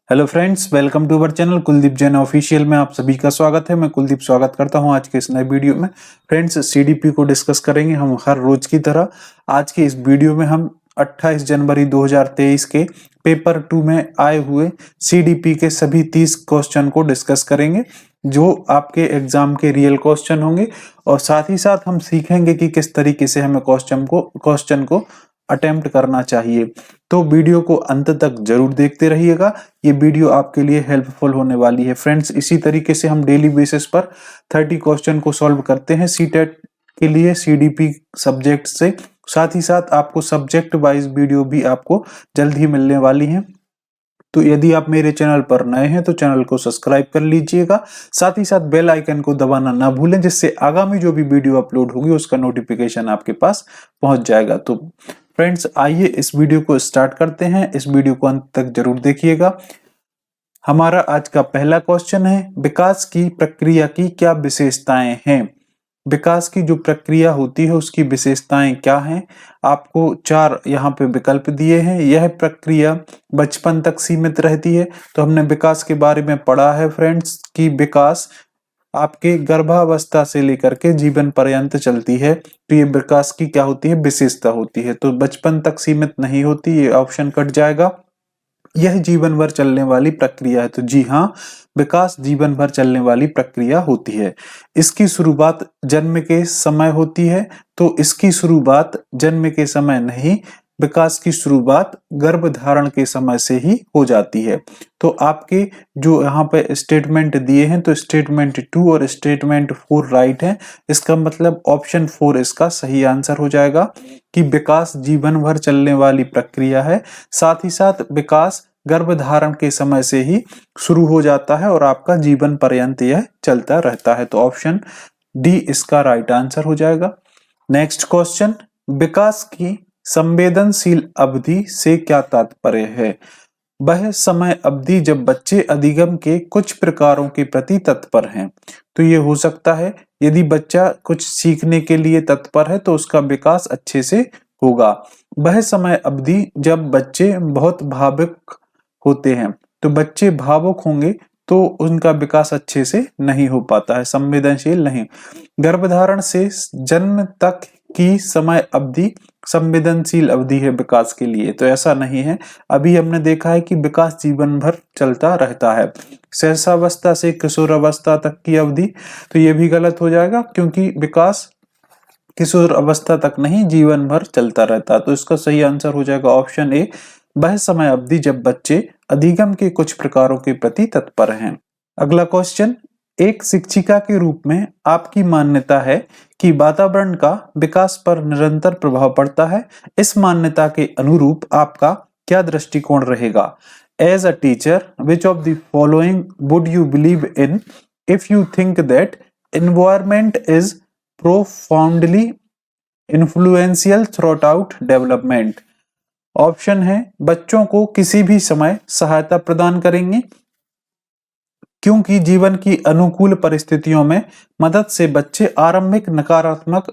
Hello friends, welcome to our channel Kuldeep Jain official में आप सभी का स्वागत है। मैं कुलदीप स्वागत करता हूं आज के इस नए वीडियो में। फ्रेंड्स, सीडीपी को डिस्कस करेंगे हम हर रोज की तरह। आज के इस वीडियो में हम 28 जनवरी 2023 के पेपर 2 में आए हुए सीडीपी के सभी 30 क्वेश्चन को डिस्कस करेंगे, जो आपके एग्जाम के रियल क्वेश्चन होंगे। और साथ ही साथ हम सीखेंगे कि किस तरीके से हमें क्वेश्चन को अटेम्प्ट करना चाहिए। तो वीडियो को अंत तक जरूर देखते रहिएगा, ये वीडियो आपके लिए हेल्पफुल होने वाली है। फ्रेंड्स, इसी तरीके से हम डेली बेसिस पर 30 क्वेश्चन को सॉल्व करते हैं सीटेट के लिए सीडीपी सब्जेक्ट से। साथ ही साथ आपको सब्जेक्ट वाइज वीडियो भी आपको जल्द ही मिलने वाली है। तो यदि आप मेरे चैनल पर नए हैं तो चैनल को सब्सक्राइब कर लीजिएगा। साथ ही साथ बेल आइकन को दबाना ना भूलें, जिससे आगामी जो भी वीडियो अपलोड होगी उसका नोटिफिकेशन आपके पास पहुंच जाएगा। तो फ्रेंड्स, आइए इस वीडियो को स्टार्ट करते हैं। इस वीडियो को अंत तक जरूर देखिएगा। हमारा आज का पहला क्वेश्चन है, विकास की प्रक्रिया की क्या विशेषताएं हैं? विकास की जो प्रक्रिया होती है उसकी विशेषताएं क्या हैं? आपको 4 यहाँ पे विकल्प दिए हैं। यह प्रक्रिया बचपन तक सीमित रहती है। तो हमने विकास के बारे में पढ़ा है फ्रेंड्स कि विकास आपके गर्भावस्था से लेकर के जीवन पर्यंत चलती है। तो ये विकास की क्या होती है? विशेषता होती है। तो बचपन तक सीमित नहीं होती, ये ऑप्शन कट जाएगा। यह जीवन भर चलने वाली प्रक्रिया है। तो जी हाँ, विकास जीवन भर चलने वाली प्रक्रिया होती है। इसकी शुरुआत जन्म के समय होती है। तो इसकी शुरुआत जन्म के समय नहीं, विकास की शुरुआत गर्भधारण के समय से ही हो जाती है। तो आपके जो यहाँ पे स्टेटमेंट दिए हैं, तो स्टेटमेंट 2 और स्टेटमेंट 4 राइट है। इसका मतलब ऑप्शन 4 इसका सही आंसर हो जाएगा कि विकास जीवन भर चलने वाली प्रक्रिया है। साथ ही साथ विकास गर्भधारण के समय से ही शुरू हो जाता है और आपका जीवन पर्यंत यह चलता रहता है। तो ऑप्शन डी इसका राइट आंसर हो जाएगा। नेक्स्ट क्वेश्चन, विकास की संवेदनशील अवधि से क्या तात्पर्य है? वह समय अवधि जब बच्चे अधिगम के कुछ प्रकारों के प्रति तत्पर हैं। तो ये हो सकता है यदि बच्चा कुछ सीखने के लिए तत्पर है तो उसका विकास अच्छे से होगा। वह समय अवधि जब बच्चे बहुत भावुक होते हैं। तो बच्चे भावुक होंगे तो उनका विकास अच्छे से नहीं हो पाता है, संवेदनशील नहीं। गर्भधारण से जन्म तक की समय अवधि संवेदनशील अवधि है विकास के लिए, तो ऐसा नहीं है। अभी हमने देखा है कि विकास जीवन भर चलता रहता है। शैशवावस्था से किशोरावस्था तक की अवधि, तो ये भी गलत हो जाएगा क्योंकि विकास किशोर अवस्था तक नहीं, जीवन भर चलता रहता है। तो इसका सही आंसर हो जाएगा ऑप्शन ए, वह समय अवधि जब बच्चे अधिगम के कुछ प्रकारों के प्रति तत्पर हैं। अगला क्वेश्चन, एक शिक्षिका के रूप में आपकी मान्यता है कि वातावरण का विकास पर निरंतर प्रभाव पड़ता है। इस मान्यता के अनुरूप आपका क्या दृष्टिकोण रहेगा? As a teacher, which of the following would you believe in if you think that environment is profoundly influential throughout development? Option है, बच्चों को किसी भी समय सहायता प्रदान करेंगे क्योंकि जीवन की अनुकूल परिस्थितियों में मदद से बच्चे आरंभिक नकारात्मक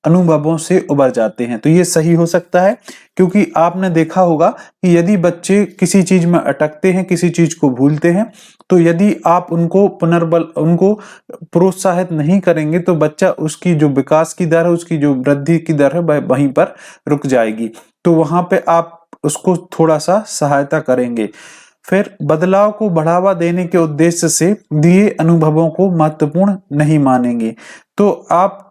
अनुभवों से उबर जाते हैं। तो ये सही हो सकता है क्योंकि आपने देखा होगा कि यदि बच्चे किसी चीज में अटकते हैं, किसी चीज को भूलते हैं, तो यदि आप उनको प्रोत्साहित नहीं करेंगे तो बच्चा उसकी जो विकास की दर है, उसकी जो वृद्धि की दर है, वह वहीं पर रुक जाएगी। तो वहां पे आप उसको थोड़ा सा सहायता करेंगे। फिर बदलाव को बढ़ावा देने के उद्देश्य से दिए अनुभवों को महत्वपूर्ण नहीं मानेंगे। तो आप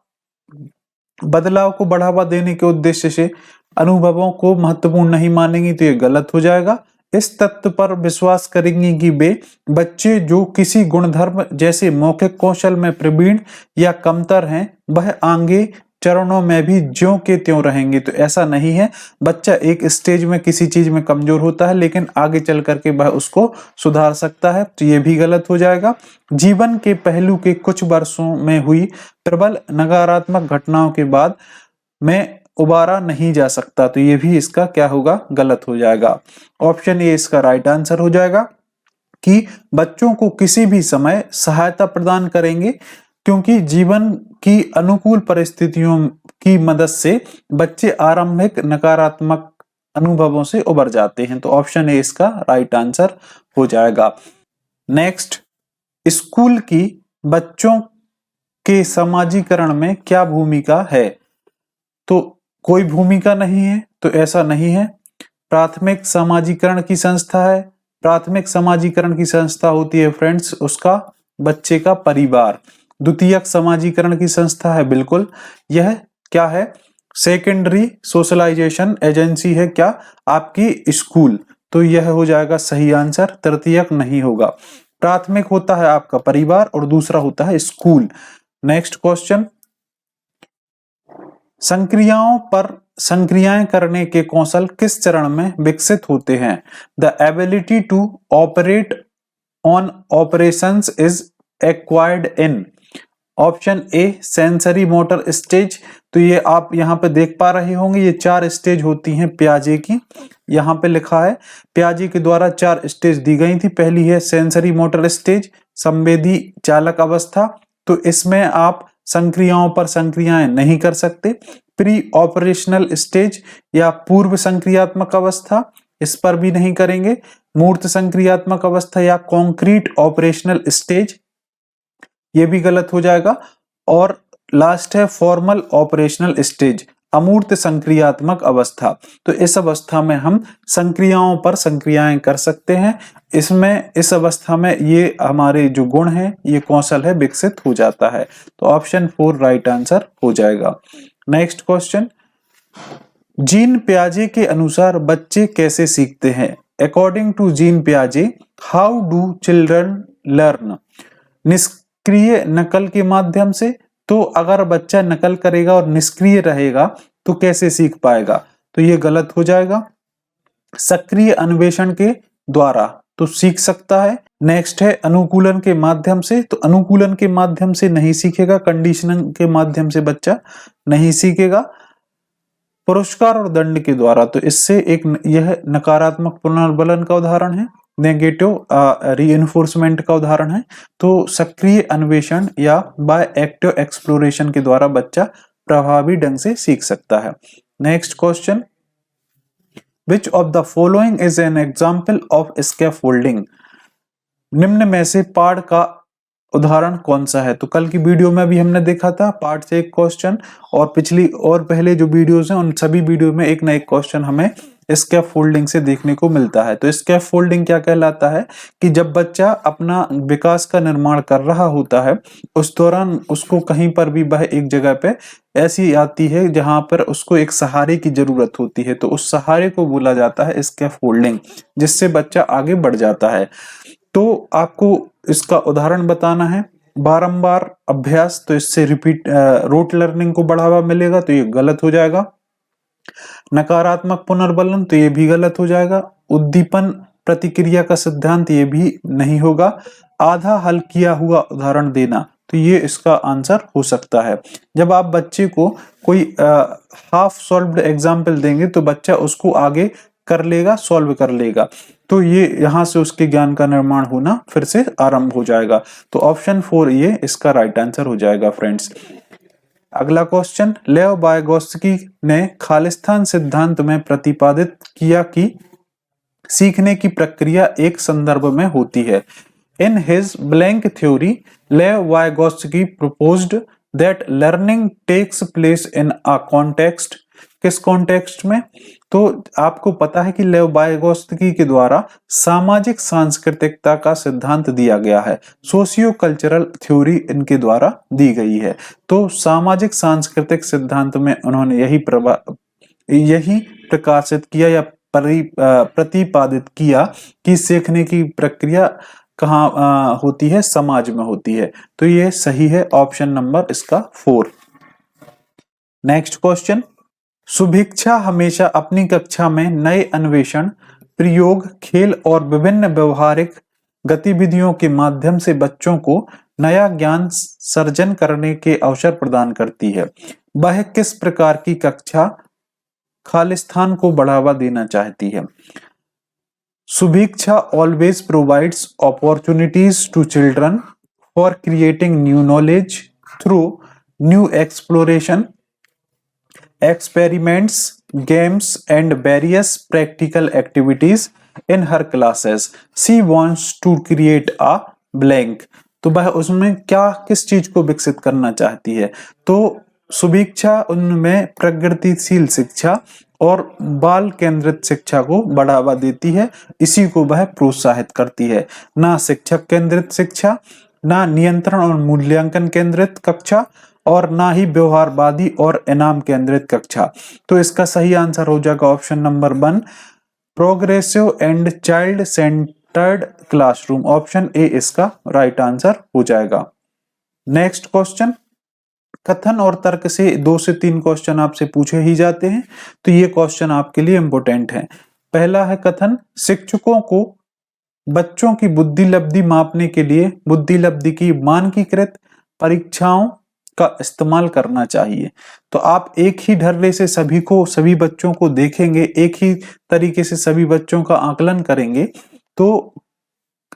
बदलाव को बढ़ावा देने के उद्देश्य से अनुभवों को महत्वपूर्ण नहीं मानेंगे, तो ये गलत हो जाएगा। इस तथ्य पर विश्वास करेंगे कि वे बच्चे जो किसी गुणधर्म जैसे मौखिक कौशल में प्रवीण या कमतर हैं, वह आगे चरणों में भी ज्यों के त्यों रहेंगे। तो ऐसा नहीं है, बच्चा एक स्टेज में किसी चीज में कमजोर होता है लेकिन आगे चल करके वह उसको सुधार सकता है। तो ये भी गलत हो जाएगा। जीवन के पहलू के कुछ वर्षों में हुई प्रबल नकारात्मक घटनाओं के बाद में उबारा नहीं जा सकता। तो ये भी इसका क्या होगा? गलत हो जाएगा। ऑप्शन ए इसका राइट आंसर हो जाएगा कि बच्चों को किसी भी समय सहायता प्रदान करेंगे क्योंकि जीवन की अनुकूल परिस्थितियों की मदद से बच्चे आरंभिक नकारात्मक अनुभवों से उबर जाते हैं। तो ऑप्शन ए इसका राइट आंसर हो जाएगा। नेक्स्ट, स्कूल की बच्चों के समाजीकरण में क्या भूमिका है? तो कोई भूमिका नहीं है, तो ऐसा नहीं है। प्राथमिक समाजीकरण की संस्था है। प्राथमिक समाजीकरण की संस्था होती है फ्रेंड्स उसका बच्चे का परिवार। द्वितीयक समाजीकरण की संस्था है बिल्कुल, यह क्या है? सेकेंडरी सोशलाइजेशन एजेंसी है क्या? आपकी स्कूल। तो यह हो जाएगा सही आंसर, तृतीयक नहीं होगा। प्राथमिक होता है आपका परिवार और दूसरा होता है स्कूल। नेक्स्ट क्वेश्चन, संक्रियाओं पर संक्रियाएं करने के कौशल किस चरण में विकसित होते हैं? The ability to operate on operations is acquired in. Option A sensory motor stage. तो ये आप यहाँ पे देख पा रहे होंगे, ये 4 स्टेज होती हैं पियाजे की। यहाँ पे लिखा है पियाजे के द्वारा 4 स्टेज दी गई थी। पहली है सेंसरी मोटर स्टेज, संवेदी चालक अवस्था। तो इसमें आप संक्रियाओं पर संक्रियाएं नहीं कर सकते। प्री ऑपरेशनल स्टेज या पूर्व संक्रियात्मक अवस्था, इस पर भी नहीं करेंगे। मूर्त संक्रियात्मक अवस्था या कॉन्क्रीट ऑपरेशनल स्टेज, ये भी गलत हो जाएगा। और लास्ट है फॉर्मल ऑपरेशनल स्टेज, अमूर्त संक्रियात्मक अवस्था। तो इस अवस्था में हम संक्रियाओं पर संक्रियाएं कर सकते हैं। इसमें इस अवस्था में ये हमारे जो गुण हैं, ये कौशल है, विकसित हो जाता है। तो ऑप्शन 4 राइट आंसर हो जाएगा। नेक्स्ट क्वेश्चन, जीन पियाजे के अनुसार बच्चे कैसे सीखते हैं? अकॉर्डिंग टू जीन पियाजे, हाउ डू चिल्ड्रन लर्न? निष्क्रिय नकल के माध्यम से। तो अगर बच्चा नकल करेगा और निष्क्रिय रहेगा तो कैसे सीख पाएगा? तो ये गलत हो जाएगा। सक्रिय अन्वेषण के द्वारा तो सीख सकता है। नेक्स्ट है अनुकूलन के माध्यम से। तो अनुकूलन के माध्यम से नहीं सीखेगा, कंडीशनिंग के माध्यम से बच्चा नहीं सीखेगा। पुरस्कार और दंड के द्वारा, तो इससे एक यह नकारात्मक पुनर्बलन का उदाहरण है, नेगेटिव रीइंफोर्समेंट का उदाहरण है। तो सक्रिय अन्वेषण या बाय एक्टिव एक्सप्लोरेशन के द्वारा बच्चा प्रभावी ढंग से सीख सकता है। Next question, which of the following is an example of scaffolding? निम्न में से पाठ का उदाहरण कौन सा है? तो कल की वीडियो में भी हमने देखा था पार्ट से एक क्वेश्चन, और पिछली और पहले जो वीडियोस हैं उन सभी वीडियो में एक ना एक क्वेश्चन हमें स्कैफोल्डिंग से देखने को मिलता है। तो स्कैफोल्डिंग क्या कहलाता है कि जब बच्चा अपना विकास का निर्माण कर रहा होता है, उस दौरान उसको कहीं पर भी वह एक जगह पे ऐसी आती है जहां पर उसको एक सहारे की जरूरत होती है, तो उस सहारे को बोला जाता है स्कैफोल्डिंग, जिससे बच्चा आगे बढ़ जाता है। तो आपको इसका उदाहरण बताना है, बारंबार अभ्यास, तो इससे रोट लर्निंग को बढ़ावा मिलेगा, तो ये गलत हो जाएगा। नकारात्मक पुनर्बलन, तो ये भी गलत हो जाएगा। उद्दीपन प्रतिक्रिया का सिद्धांत, ये भी नहीं होगा। आधा हल किया हुआ उदाहरण देना, तो ये इसका आंसर हो सकता है। जब आप बच्चे को कोई हाफ सॉल्व्ड एग्जाम्पल देंगे तो बच्चा उसको आगे कर लेगा, सॉल्व कर लेगा, तो ये यहां से उसके ज्ञान का निर्माण होना फिर से आरंभ हो जाएगा। तो ऑप्शन 4 ये इसका राइट आंसर हो जाएगा फ्रेंड्स। अगला क्वेश्चन, लेव वायगोत्स्की ने खालिस्तान सिद्धांत में प्रतिपादित किया कि सीखने की प्रक्रिया एक संदर्भ में होती है। इन हिज ब्लैंक थ्योरी, लेव Vygotsky proposed that learning takes place in a context। किस कॉन्टेक्स्ट में? तो आपको पता है कि लेव वायगोत्स्की के द्वारा सामाजिक सांस्कृतिकता का सिद्धांत दिया गया है, सोशियो कल्चरल थ्योरी इनके द्वारा दी गई है। तो सामाजिक सांस्कृतिक सिद्धांत में उन्होंने यही प्रकाशित किया या प्रतिपादित किया कि सीखने की प्रक्रिया कहाँ होती है? समाज में होती है। तो ये सही है, ऑप्शन नंबर इसका 4। नेक्स्ट क्वेश्चन, सुभिक्षा हमेशा अपनी कक्षा में नए अन्वेषण, प्रयोग, खेल और विभिन्न व्यवहारिक गतिविधियों के माध्यम से बच्चों को नया ज्ञान सर्जन करने के अवसर प्रदान करती है। वह किस प्रकार की कक्षा खालिस्तान को बढ़ावा देना चाहती है? Subhiksha always provides opportunities to children for creating new knowledge through new exploration, experiments games and various practical activities in her classes. She wants to create a blank. तो वह उसमें क्या किस चीज को विकसित करना चाहती है? तो सुभिक्षा उनमें प्रगतिशील शिक्षा और बाल केंद्रित शिक्षा को बढ़ावा देती है, इसी को वह प्रोत्साहित करती है। ना शिक्षक केंद्रित शिक्षा, ना नियंत्रण और मूल्यांकन केंद्रित कक्षा, और ना ही व्यवहारवादी और इनाम केंद्रित कक्षा। तो इसका सही आंसर हो जाएगा option number 1, progressive and child centred classroom. Option A इसका राइट आंसर हो जाएगा। नेक्स्ट क्वेश्चन, कथन और तर्क से 2 से 3 क्वेश्चन आपसे पूछे ही जाते हैं, तो ये क्वेश्चन आपके लिए इंपॉर्टेंट है। पहला है कथन, शिक्षकों को बच्चों की बुद्धि लब्धि मापने के लिए बुद्धि लब्धि की मानकीकृत परीक्षाओं का इस्तेमाल करना चाहिए। तो आप एक ही ढर्रे से सभी बच्चों को देखेंगे, एक ही तरीके से सभी बच्चों का आकलन करेंगे, तो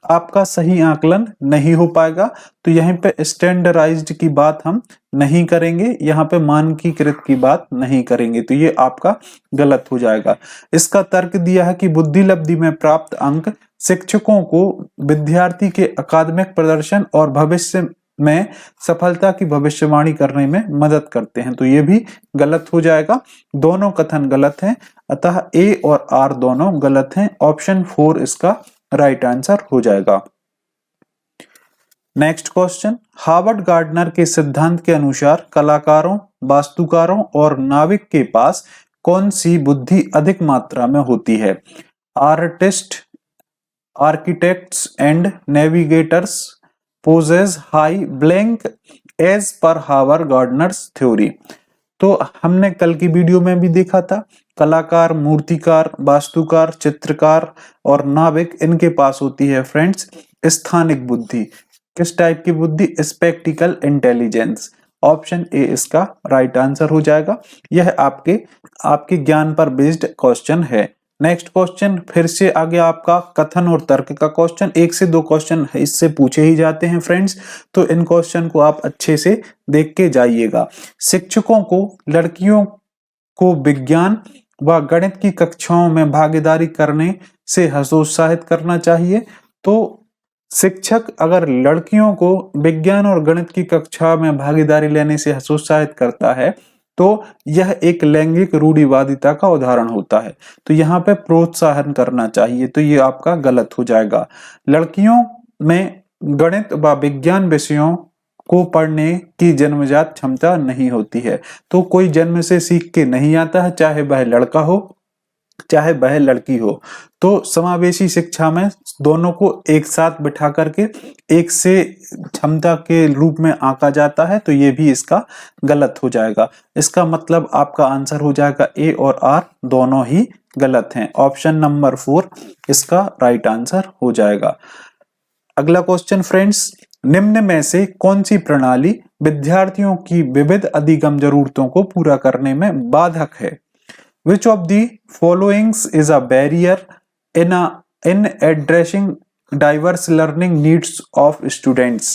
आपका सही आकलन नहीं हो पाएगा। तो यहीं पे स्टैंडर्डाइज्ड की बात हम नहीं करेंगे, यहाँ पे मानकीकृत की बात नहीं करेंगे, तो ये आपका गलत हो जाएगा। इसका तर्क दिया है कि बुद्धि लब्धि में प्राप्त अंक शिक्षकों को विद्यार्थी के अकादमिक प्रदर्शन और भविष्य में सफलता की भविष्यवाणी करने में मदद करते हैं, तो ये भी गलत हो जाएगा। दोनों कथन गलत हैं, अतः ए और आर दोनों गलत हैं। ऑप्शन 4 इसका राइट आंसर हो जाएगा। नेक्स्ट क्वेश्चन, हार्वर्ड गार्डनर के सिद्धांत के अनुसार कलाकारों, वास्तुकारों और नाविक के पास कौन सी बुद्धि अधिक मात्रा में होती है? Artist, architects and navigators possess high blank as per Howard Gardner's theory. तो हमने कल की वीडियो में भी देखा था, कलाकार, मूर्तिकार, वास्तुकार, चित्रकार और नाविक, इनके पास होती है फ्रेंड्स स्थानिक बुद्धि। किस टाइप की बुद्धि? Spectacled intelligence. ऑप्शन ए इसका राइट आंसर हो जाएगा। यह आपके ज्ञान पर बेस्ड क्वेश्चन है। नेक्स्ट क्वेश्चन, फिर से आगे आपका कथन और तर्क का क्वेश्चन, 1 से 2 क्वेश्चन इससे पूछे ही जाते हैं फ्रेंड्स, तो इन क्वेश्चन को आप अच्छे से देख के जाइएगा। शिक्षकों को लड़कियों को विज्ञान व गणित की कक्षाओं में भागीदारी करने से हतोत्साहित करना चाहिए। तो शिक्षक अगर लड़कियों को विज्ञान और गणित की कक्षा में भागीदारी लेने से हतोत्साहित करता है, तो यह एक लैंगिक रूढ़िवादिता का उदाहरण होता है, तो यहाँ पे प्रोत्साहन करना चाहिए, तो ये आपका गलत हो जाएगा। लड़कियों में गणित व विज्ञान विषयों को पढ़ने की जन्मजात क्षमता नहीं होती है, तो कोई जन्म से सीख के नहीं आता है, चाहे वह लड़का हो चाहे वह लड़की हो। तो समावेशी शिक्षा में दोनों को एक साथ बिठा करके एक से क्षमता के रूप में आंका जाता है, तो ये भी इसका गलत हो जाएगा। इसका मतलब आपका आंसर हो जाएगा ए और आर दोनों ही गलत हैं। ऑप्शन नंबर 4 इसका राइट आंसर हो जाएगा। अगला क्वेश्चन फ्रेंड्स, निम्न में से कौन सी प्रणाली विद्यार्थियों की विविध अधिगम जरूरतों को पूरा करने में बाधक है? Which of the following is a barrier in addressing diverse learning needs of students?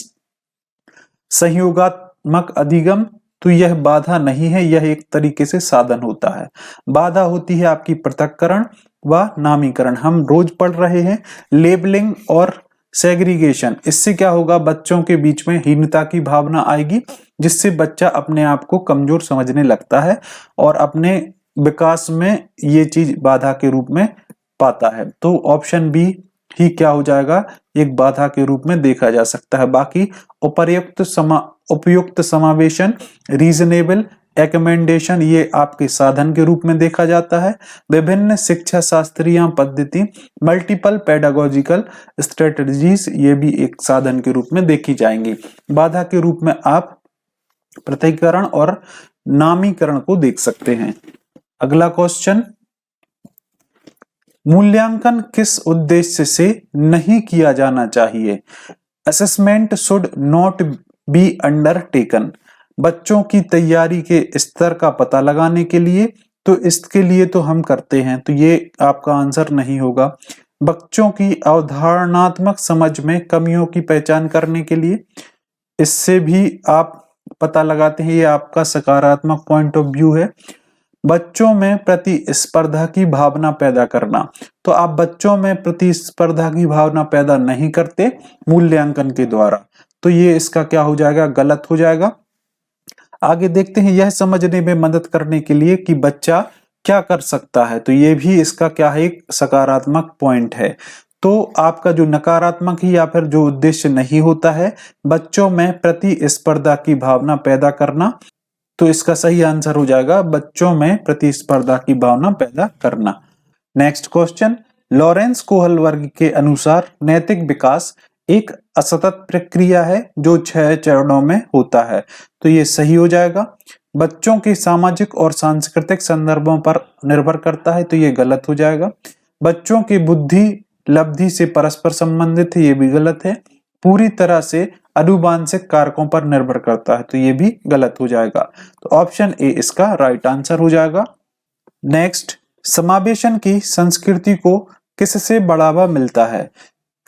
सहयोगात्मक अधिगम, तो यह बाधा नहीं है, यह एक तरीके से साधन होता है। बाधा होती है आपकी पृथक्करण व नामीकरण, हम रोज पढ़ रहे हैं। लेबलिंग और सेग्रीगेशन, इससे क्या होगा? बच्चों के बीच में हीनता की भावना आएगी, जिससे बच्चा अपने आप को कमजोर समझने लगता है और अपने विकास में ये चीज बाधा के रूप में पाता है। तो ऑप्शन बी ही क्या हो जाएगा? एक बाधा के रूप में देखा जा सकता है। बाकी उपयुक्त समावेशन, रीजनेबल एकमेंडेशन, ये आपके साधन के रूप में देखा जाता है। विभिन्न शिक्षा शास्त्रीय पद्धति, मल्टीपल पेडागोजिकल स्ट्रेटजीज, ये भी एक साधन के रूप में देखी जाएंगी। बाधा के रूप में आप पृथक्करण और नामीकरण को देख सकते हैं। अगला क्वेश्चन, मूल्यांकन किस उद्देश्य से नहीं किया जाना चाहिए? Assessment should not be undertaken, बच्चों की तैयारी के स्तर का पता लगाने के लिए, तो इसके लिए तो हम करते हैं, तो ये आपका आंसर नहीं होगा। बच्चों की अवधारणात्मक समझ में कमियों की पहचान करने के लिए, इससे भी आप पता लगाते हैं, ये आपका सकारात्मक पॉइंट ऑफ व्यू है। बच्चों में प्रतिस्पर्धा की भावना पैदा करना। तो आप बच्चों में प्रतिस्पर्धा की भावना पैदा नहीं करते मूल्यांकन के द्वारा, तो ये इसका क्या हो जाएगा, गलत हो जाएगा। आगे देखते हैं, यह समझने में मदद करने के लिए कि बच्चा क्या कर सकता है, तो ये भी इसका क्या है, एक सकारात्मक पॉइंट है। तो आपका जो नकारात्मक ही या फिर जो उद्देश्य नहीं होता है, बच्चों में प्रतिस्पर्धा की भावना पैदा करना, तो इसका सही आंसर हो जाएगा बच्चों में प्रतिस्पर्धा की भावना पैदा करना। नेक्स्ट क्वेश्चन, लॉरेंस कोहल वर्ग के अनुसार नैतिक विकास एक असतत प्रक्रिया है जो 6 चरणों में होता है, तो ये सही हो जाएगा। बच्चों के सामाजिक और सांस्कृतिक संदर्भों पर निर्भर करता है, तो ये गलत हो जाएगा। बच्चों की बुद्धि लब्धि से परस्पर संबंधित है, ये भी गलत है। पूरी तरह से अनुवांशिक कारकों पर निर्भर करता है, तो ये भी गलत हो जाएगा। तो ऑप्शन ए इसका राइट आंसर हो जाएगा। नेक्स्ट, समावेशन की संस्कृति को किससे बढ़ावा मिलता है?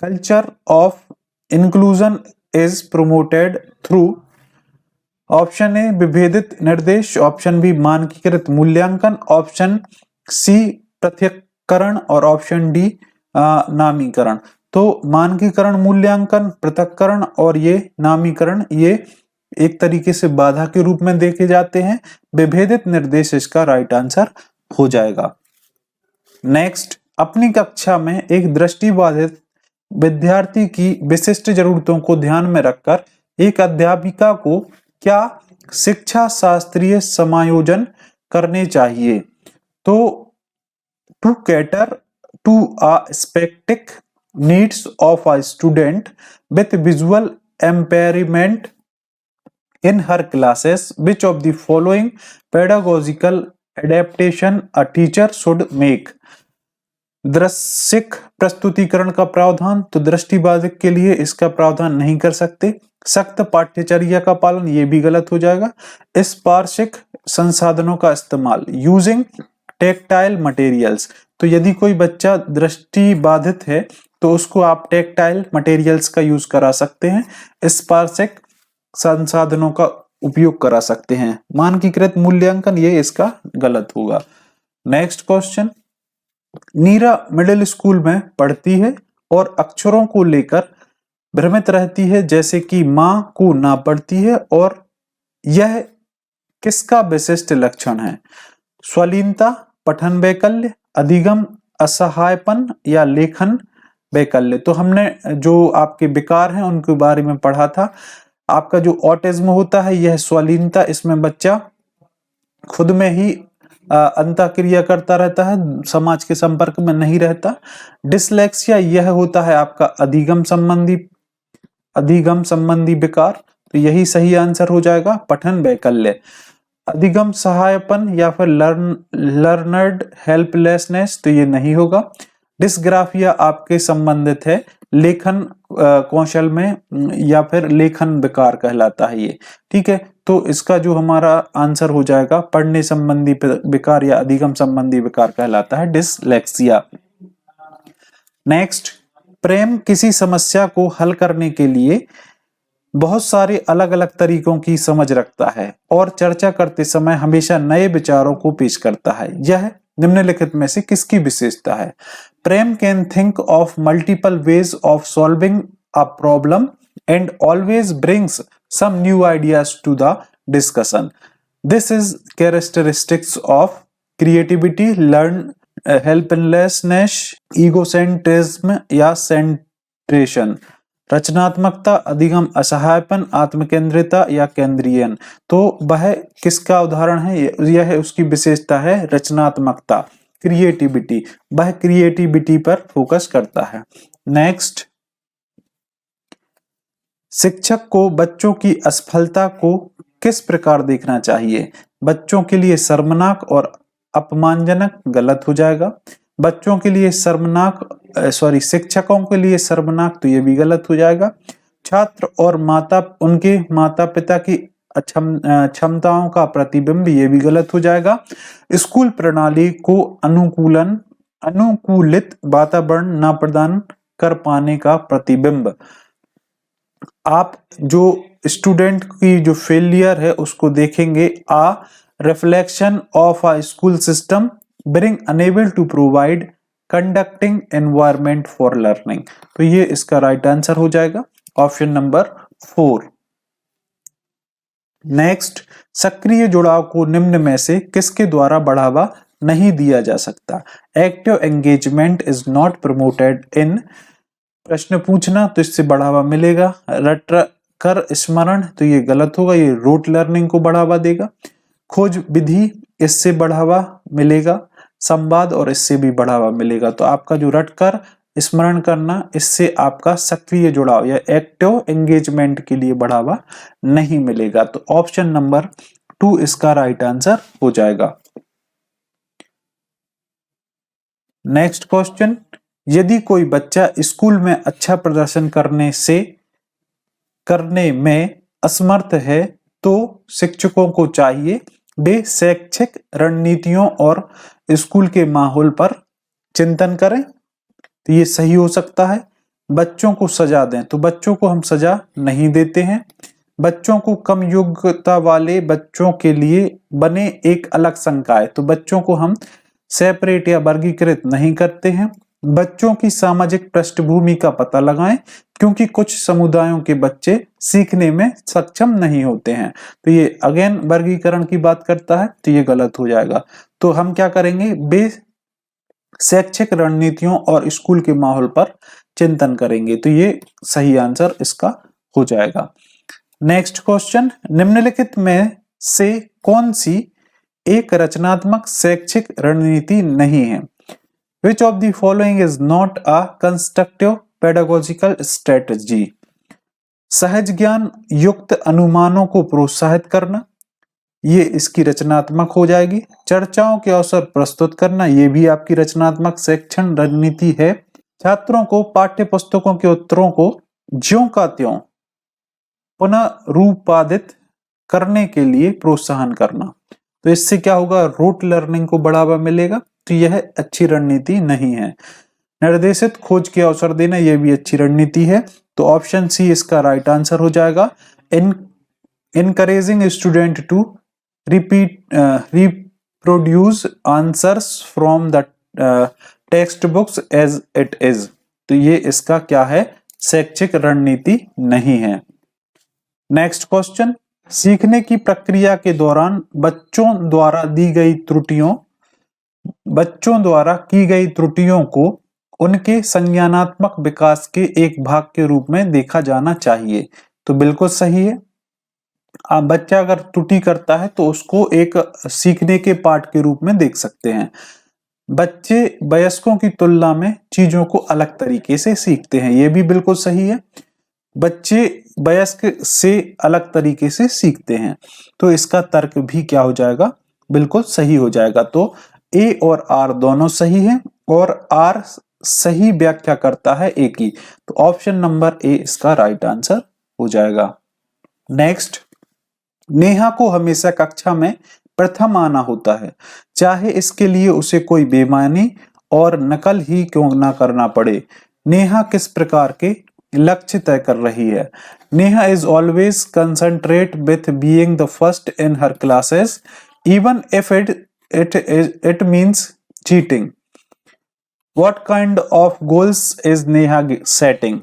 Culture of inclusion is promoted through, option A विभेदित निर्देश, ऑप्शन बी मानकीकृत मूल्यांकन, ऑप्शन सी पृथक्करण और ऑप्शन डी नामीकरण। तो मानकीकरण, मूल्यांकन, पृथक्करण और ये नामीकरण, ये एक तरीके से बाधा के रूप में देखे जाते हैं। विभेदित निर्देश इसका राइट आंसर हो जाएगा। नेक्स्ट, अपनी कक्षा में एक दृष्टिबाधित विद्यार्थी की विशिष्ट जरूरतों को ध्यान में रखकर एक अध्यापिका को क्या शिक्षा शास्त्रीय समायोजन करने चाहिए? तो to cater to a specific needs of a student with visual impairment in her classes, which of the following pedagogical adaptation a teacher should make? दृश्यिक प्रस्तुतिकरण का प्रावधान, तो दृष्टिबाधित के लिए इसका प्रावधान नहीं कर सकते। सख्त पाठ्यचर्या का पालन, ये भी गलत हो जाएगा। स्पर्शिक संसाधनों का इस्तेमाल, यूजिंग टेक्टाइल मटेरियल्स, तो यदि कोई बच्चा दृष्टि बाधित है तो उसको आप टेक्टाइल मटेरियल्स का यूज करा सकते हैं, स्पर्शिक संसाधनों का उपयोग करा सकते हैं। मानकीकृत मूल्यांकन, ये इसका गलत होगा। नेक्स्ट क्वेश्चन, नीरा मिडिल स्कूल में पढ़ती है और अक्षरों को लेकर भ्रमित रहती है, जैसे कि मां को ना पढ़ती है, और यह किसका विशिष्ट लक्षण है? स्वलीनता, पठन वैकल्य, अधिगम असहायपन या लेखन वैकल्य। तो हमने जो आपके विकार हैं उनके बारे में पढ़ा था। आपका जो ऑटिज्म होता है यह स्वलीनता, इसमें बच्चा खुद में ही अंतःक्रिया करता रहता है, समाज के संपर्क में नहीं रहता। डिसलेक्सिया यह होता है आपका अधिगम संबंधी विकार, तो यही सही आंसर हो जाएगा पठन वैकल्य। अधिगम सहायपन या फिर लर्नर्ड हेल्पलेसनेस, तो ये नहीं होगा। डिस्ग्राफिया आपके संबंधित है लेखन कौशल में या फिर लेखन विकार कहलाता है ये, ठीक है। तो इसका जो हमारा आंसर हो जाएगा पढ़ने संबंधी विकार या अधिगम संबंधी विकार कहलाता है डिसलेक्सिया। नेक्स्ट, प्रेम किसी समस्या को हल करने के लिए बहुत सारे अलग अलग तरीकों की समझ रखता है और चर्चा करते समय हमेशा नए विचारों को पेश करता है। यह निम्नलिखित में से किसकी विशेषता है? Prem can think of multiple ways of solving a problem and always brings some new ideas to the discussion. This is characteristics of creativity, learn helplessness, egocentrism या सेंट्रेशन। रचनात्मकता, अधिगम असहायपन, आत्मकेंद्रिता या केंद्रीयन। तो वह किसका उदाहरण है? यह उसकी विशेषता है रचनात्मकता, क्रिएटिविटी। वह क्रिएटिविटी पर फोकस करता है। नेक्स्ट, शिक्षक को बच्चों की असफलता को किस प्रकार देखना चाहिए? बच्चों के लिए शर्मनाक और अपमानजनक, गलत हो जाएगा। बच्चों के लिए शिक्षकों के लिए शर्मनाक, तो ये भी गलत हो जाएगा। छात्र और उनके माता पिता की क्षमताओं का प्रतिबिंब, ये भी गलत हो जाएगा। स्कूल प्रणाली को अनुकूलित वातावरण न प्रदान कर पाने का प्रतिबिंब। आप जो स्टूडेंट की जो फेलियर है उसको देखेंगे, reflection of a school system being unable to provide conducting environment for learning। तो ये इसका राइट आंसर हो जाएगा ऑप्शन नंबर 4। नेक्स्ट, सक्रिय जुड़ाव को निम्न में से किसके द्वारा बढ़ावा नहीं दिया जा सकता? Active engagement is not promoted इन, प्रश्न पूछना तो इससे बढ़ावा मिलेगा। रट कर स्मरण तो ये गलत होगा, ये रूट लर्निंग को बढ़ावा देगा। खोज विधि, इससे बढ़ावा मिलेगा। संवाद, और इससे भी बढ़ावा मिलेगा। तो आपका जो रट कर स्मरण करना, इससे आपका सक्रिय जुड़ाव या एक्टिव एंगेजमेंट के लिए बढ़ावा नहीं मिलेगा। तो ऑप्शन नंबर 2 इसका राइट आंसर हो जाएगा। नेक्स्ट क्वेश्चन, यदि कोई बच्चा स्कूल में अच्छा प्रदर्शन करने में असमर्थ है तो शिक्षकों को चाहिए वे शैक्षिक रणनीतियों और स्कूल के माहौल पर चिंतन करें। तो ये सही हो सकता है। बच्चों को सजा दें, तो बच्चों को हम सजा नहीं देते हैं। बच्चों को कम योग्यता वाले बच्चों के लिए बने एक अलग संकाय, तो बच्चों को हम सेपरेट या वर्गीकृत नहीं करते हैं। बच्चों की सामाजिक पृष्ठभूमि का पता लगाएं, क्योंकि कुछ समुदायों के बच्चे सीखने में सक्षम नहीं होते हैं। तो ये अगेन वर्गीकरण की बात करता है, तो ये गलत हो जाएगा। तो हम क्या करेंगे, बे शैक्षिक रणनीतियों और स्कूल के माहौल पर चिंतन करेंगे। तो ये सही आंसर इसका हो जाएगा। नेक्स्ट क्वेश्चन, निम्नलिखित में से कौन सी एक रचनात्मक शैक्षिक रणनीति नहीं है? Which of the following is not a constructive pedagogical strategy? सहज ज्ञान युक्त अनुमानों को प्रोत्साहित करना, ये इसकी रचनात्मक हो जाएगी। चर्चाओं के अवसर प्रस्तुत करना, ये भी आपकी रचनात्मक शिक्षण रणनीति है। छात्रों को पाठ्य पुस्तकों के उत्तरों को ज्यों का त्यों पुनरुत्पादित करने के लिए प्रोत्साहन करना, तो इससे क्या होगा, रूट लर्निंग को बढ़ावा मिलेगा। तो यह अच्छी रणनीति नहीं है। निर्देशित खोज के अवसर देना, यह भी अच्छी रणनीति है। तो ऑप्शन सी इसका राइट आंसर हो जाएगा। Encouraging student to reproduce answers from the text books as it is, तो ये इसका क्या है, शैक्षिक रणनीति नहीं है। नेक्स्ट क्वेश्चन, सीखने की प्रक्रिया के दौरान बच्चों द्वारा की गई त्रुटियों को उनके संज्ञानात्मक विकास के एक भाग के रूप में देखा जाना चाहिए। तो बिल्कुल सही है। बच्चा अगर त्रुटि करता है तो उसको एक सीखने के पार्ट के रूप में देख सकते हैं। बच्चे वयस्कों की तुलना में चीजों को अलग तरीके से सीखते हैं, यह भी बिल्कुल सही है। बच्चे वयस्क से अलग तरीके से सीखते हैं, तो इसका तर्क भी क्या हो जाएगा, बिल्कुल सही हो जाएगा। तो ए और आर दोनों सही है, और आर सही व्याख्या करता है ए की। तो ऑप्शन नंबर ए इसका राइट आंसर हो जाएगा। नेक्स्ट, नेहा को हमेशा कक्षा में प्रथम आना होता है, चाहे इसके लिए उसे कोई बेईमानी और नकल ही क्यों ना करना पड़े। नेहा किस प्रकार के लक्ष्य तय कर रही है? Neha is always concentrate with being the first in her classes even if it means cheating. What kind of goals is Neha setting?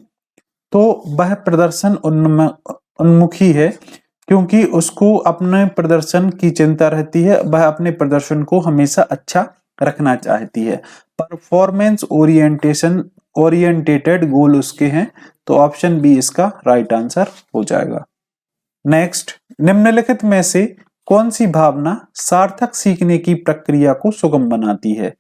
तो वह प्रदर्शन उन्मुखी है, क्योंकि उसको अपने प्रदर्शन की चिंता रहती है। वह अपने प्रदर्शन को हमेशा अच्छा रखना चाहती है। परफॉर्मेंस ओरिएंटेटेड गोल उसके हैं, तो ऑप्शन बी इसका राइट आंसर हो जाएगा। नेक्स्ट, निम्नलिखित में से कौन सी भावना सार्थक सीखने की प्रक्रिया को सुगम बनाती है?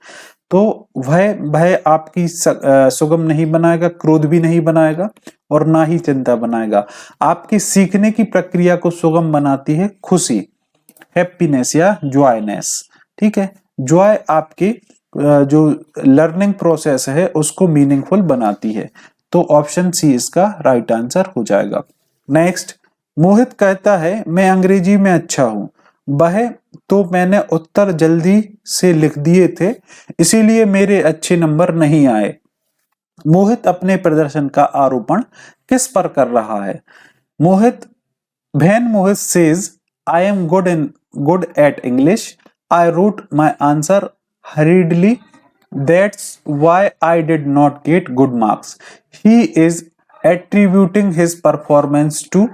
तो भय आपकी सुगम नहीं बनाएगा, क्रोध भी नहीं बनाएगा, और ना ही चिंता बनाएगा। आपकी सीखने की प्रक्रिया को सुगम बनाती है खुशी, हैप्पीनेस या जॉयनेस। ठीक है, जॉय आपके जो लर्निंग प्रोसेस है उसको मीनिंगफुल बनाती है। तो ऑप्शन सी इसका राइट आंसर हो जाएगा। नेक्स्ट, मोहित कहता है मैं अंग्रेजी में अच्छा हूं, वह तो मैंने उत्तर जल्दी से लिख दिए थे, इसीलिए मेरे अच्छे नंबर नहीं आए। मोहित अपने प्रदर्शन का आरोपण किस पर कर रहा है? Mohit says I am good at English, I wrote my answer hurriedly, that's why I did not get good marks, he is attributing his performance to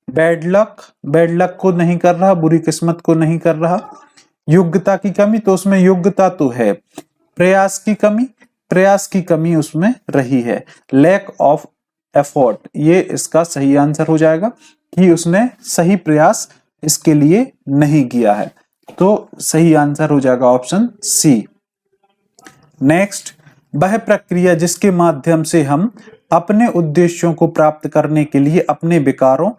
bad luck, bad luck को नहीं कर रहा, बुरी किस्मत को नहीं कर रहा, योग्यता की कमी, तो उसमें योग्यता तो है, प्रयास की कमी, प्रयास की कमी उसमें रही है, लैक ऑफ एफर्ट, ये इसका सही आंसर हो जाएगा कि उसने सही प्रयास इसके लिए नहीं किया है, तो सही आंसर हो जाएगा ऑप्शन सी। नेक्स्ट, वह प्रक्रिया जिसके माध्यम से हम अपने उद्देश्यों को प्राप्त करने के लिए अपने विकारों,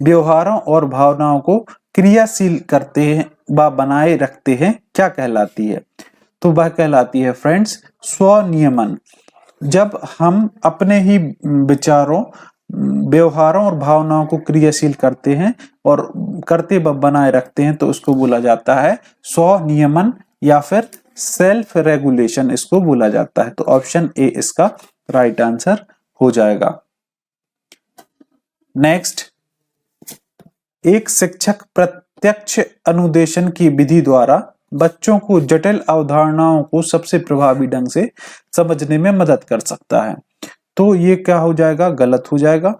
व्यवहारों और भावनाओं को क्रियाशील करते हैं व बनाए रखते हैं, क्या कहलाती है? तो वह कहलाती है फ्रेंड्स स्वनियमन। जब हम अपने ही विचारों, व्यवहारों और भावनाओं को क्रियाशील करते हैं और करते व बनाए रखते हैं तो उसको बोला जाता है स्वनियमन या फिर सेल्फ रेगुलेशन इसको बोला जाता है। तो ऑप्शन ए इसका राइट आंसर हो जाएगा। नेक्स्ट, एक शिक्षक प्रत्यक्ष अनुदेशन की विधि द्वारा बच्चों को जटिल अवधारणाओं को सबसे प्रभावी ढंग से समझने में मदद कर सकता है, तो ये क्या हो जाएगा? गलत हो जाएगा।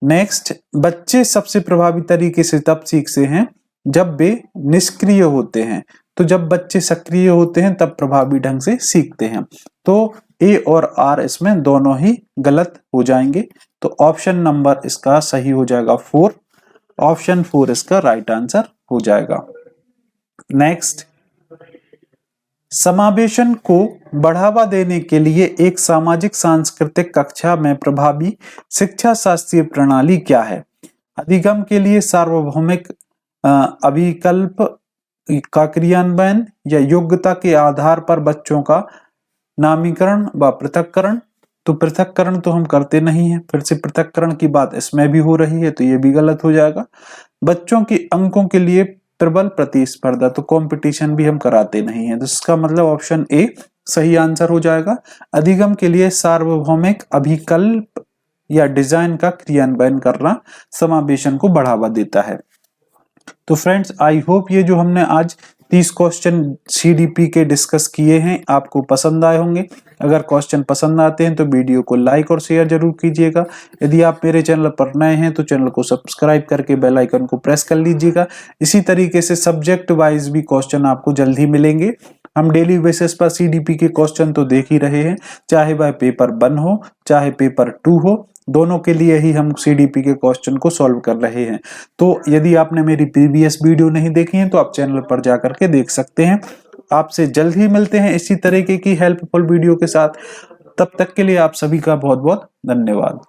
नेक्स्ट, बच्चे सबसे प्रभावी तरीके से तब सीखते हैं जब वे निष्क्रिय होते हैं, तो जब बच्चे सक्रिय होते हैं तब प्रभावी ढंग से सीखते हैं, तो ए और आर इसमें दोनों ही गलत हो जाएंगे, तो ऑप्शन नंबर इसका सही हो जाएगा 4, ऑप्शन 4 इसका राइट आंसर हो जाएगा। नेक्स्ट, समावेशन को बढ़ावा देने के लिए एक सामाजिक सांस्कृतिक कक्षा में प्रभावी शिक्षा शास्त्रीय प्रणाली क्या है? अधिगम के लिए सार्वभौमिक अभिकल्प का क्रियान्वयन या योग्यता के आधार पर बच्चों का नामीकरण व पृथक्करण, तो पृथक्करण तो हम करते नहीं है, फिर से पृथक्करण की बात इसमें भी हो रही है, तो ये भी गलत हो जाएगा। बच्चों के अंकों के लिए प्रबल प्रतिस्पर्धा, तो कंपटीशन भी हम कराते नहीं है, तो इसका मतलब ऑप्शन ए सही आंसर हो जाएगा। अधिगम के लिए सार्वभौमिक अभिकल्प या डिजाइन का क्रियान्वयन करना समावेशन को बढ़ावा देता है। तो फ्रेंड्स, आई होप ये जो हमने आज 30 क्वेश्चन सीडीपी के डिस्कस किए हैं आपको पसंद आए होंगे। अगर क्वेश्चन पसंद आते हैं तो वीडियो को लाइक और शेयर जरूर कीजिएगा। यदि आप मेरे चैनल पर नए हैं तो चैनल को सब्सक्राइब करके बेल आइकन को प्रेस कर लीजिएगा। इसी तरीके से सब्जेक्ट वाइज भी क्वेश्चन आपको जल्द ही मिलेंगे। हम डेली बेसिस पर सीडीपी के क्वेश्चन तो देख ही रहे हैं, चाहे वह पेपर 1 हो चाहे पेपर 2 हो, दोनों के लिए ही हम सीडीपी के क्वेश्चन को सॉल्व कर रहे हैं। तो यदि आपने मेरी प्रीवियस वीडियो नहीं देखी है तो आप चैनल पर जाकर के देख सकते हैं। आपसे जल्द ही मिलते हैं इसी तरीके की हेल्पफुल वीडियो के साथ। तब तक के लिए आप सभी का बहुत बहुत धन्यवाद।